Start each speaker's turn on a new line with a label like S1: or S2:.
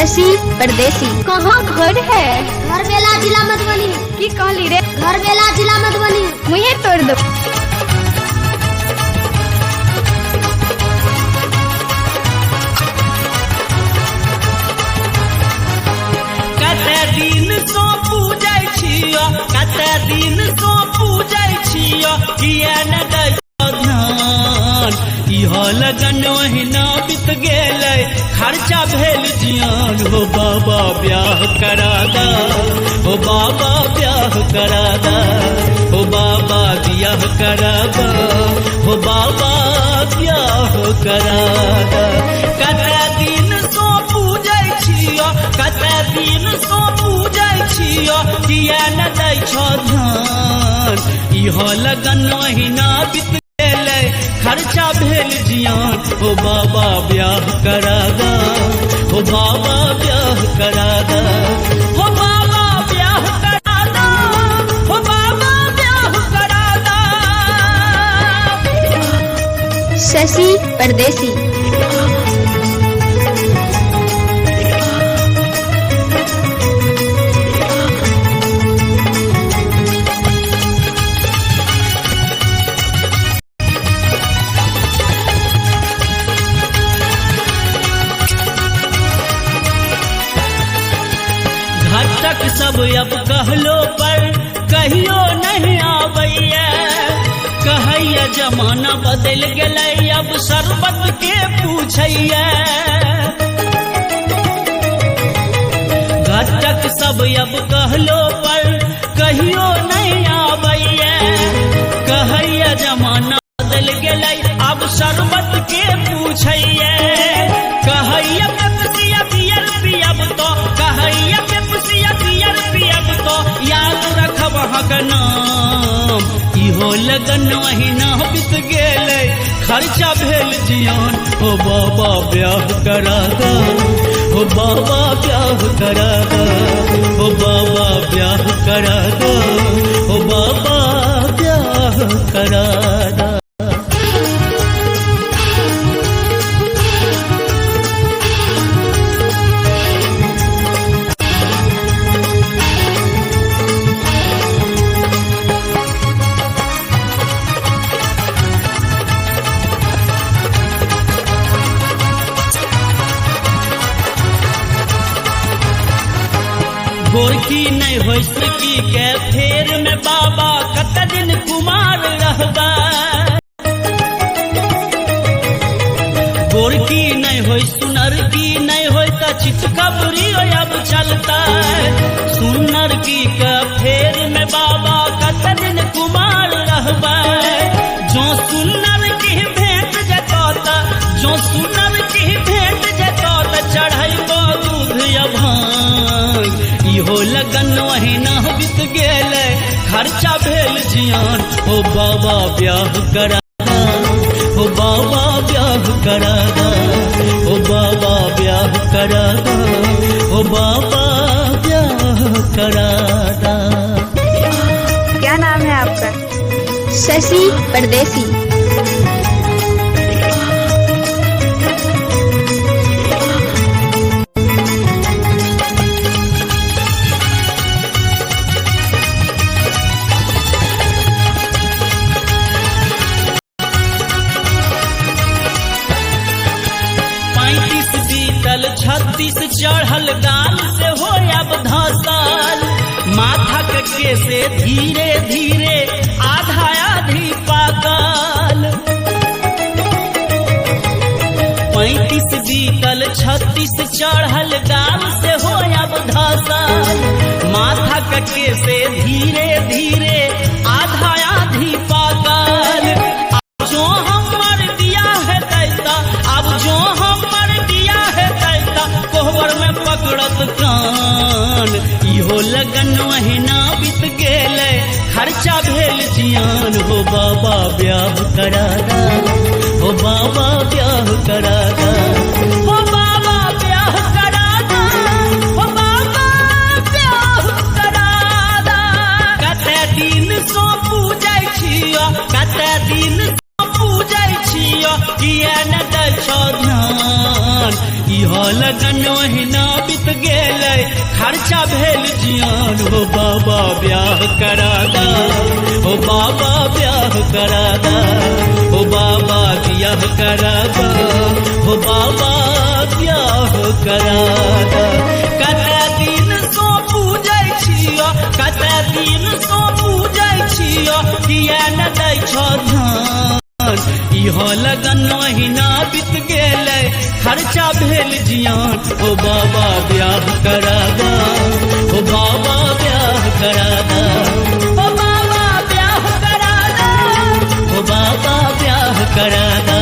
S1: शशि परदेसी।
S2: कहाँ घर है?
S3: घर बेला जिला मधुबनी।
S2: की कहली रे?
S3: घर बेला जिला मधुबनी।
S2: मुझे तोड़ दो।
S4: कते दिन सो पूजै छियो, कते दिन सो पूजै छियो, किया न दै ध्यान। इहो लगन महीना बीत गेलै, खर्चा भेल जियान। हो बाबा ब्याह करा दा, हो बाबा ब्याह करा दा, हो बाबा ब्याह करा दा, हो बाबा ब्याह करा दा। कते दिन सो पूजै छियो, कते दिन सो पूजै छियो, किया न दै छो ध्यान। इहो लगन महीना बीत गेलै, खर्चा भेल जियान। हो बाबा ब्याह करा दा, हो बाबा ब्याह करा दा, हो बाबा ब्याह करा दा, हो बाबा ब्याह करा दा।
S1: शशि परदेसी।
S4: घटक सब अब कहलो पर कहियो नहीं आबैया। कहैया जमाना बदल गेलै, अब शरबत के पूछैया। घटक सब अब कहलो पर कहियो नहीं आबैया। कहैया जमाना बदल गेलै, अब शरबत के पूछैया। कहैया पेप्सिया बियर पियब तो, कहैया पेप्सिया बियर पियब तो, याद रखब अहाँक नाम। इहो लगन महीना बीत गेलै, खर्चा भेल जियान। हो बाबा ब्याह करा दा, हो बाबा ब्याह करा दा, हो बाबा ब्याह करा दा, हो बाबा ब्याह करा दा। गोरकी नहीं हो सकी के फेर में बाबा कत दिन कुमार रहबा। गोरकी नहीं हो सुनर की नहीं हो तो चितकबरी अब चलता। सुनर की के फेर में बाबा कत दिन कुमार रहबा। जो सुनर की भेंट जतो, जो सुनर की भेंट जतो, चढ़ैबो दूध या भांग। इहो लगन महीना बीत गेलै, खर्चा भेल जियान। हो बाबा ब्याह करा दा, हो बाबा ब्याह करा दा, हो बाबा ब्याह करा दा, हो बाबा ब्याह करा दा।
S2: क्या नाम है आपका?
S1: शशि परदेसी।
S4: बीतल 36 चढ़ल गाल से हो अब धसल। माथा के से धीरे धीरे आधा आधी पागल। 35 बीतल 36 चढ़ल गाल से हो अब धसल। माथा के से धीरे धीरे आधा आधी पागल। अब जो हमर दिया है दैता, अब जो हमर दिया है दैता, कोहबर में पकड़त कान। इहो लगन महीना बीत गेलै, खर्चा भेल जियान। हो बाबा ब्याह करा दा, हो बाबा ब्याह करा दा, हो बाबा ब्याह करा दा, हो बाबा ब्याह करा दा। कते दिन सो पूजै छियो, कते दिन सो पूजै छियो, किया न दै छो ध्यान। इहो लगन महीना बीत गेलै खर्चा भेल जियान हो बाबा ब्याह करा दा हो बाबा ब्याह करा दा हो बाबा ब्याह करा दा हो बाबा ब्याह करा दा कते दिन सो पूजै छियो कते दिन सो पूजै छियो किया न दै छ ध्यान इहो लगन महीना बीत गेलै खर्चा भेल जियान ओ बाबा ब्याह करा दा ओ बाबा ब्याह करा दा ओ बाबा ब्याह करा दा ओ बाबा ब्याह करा दा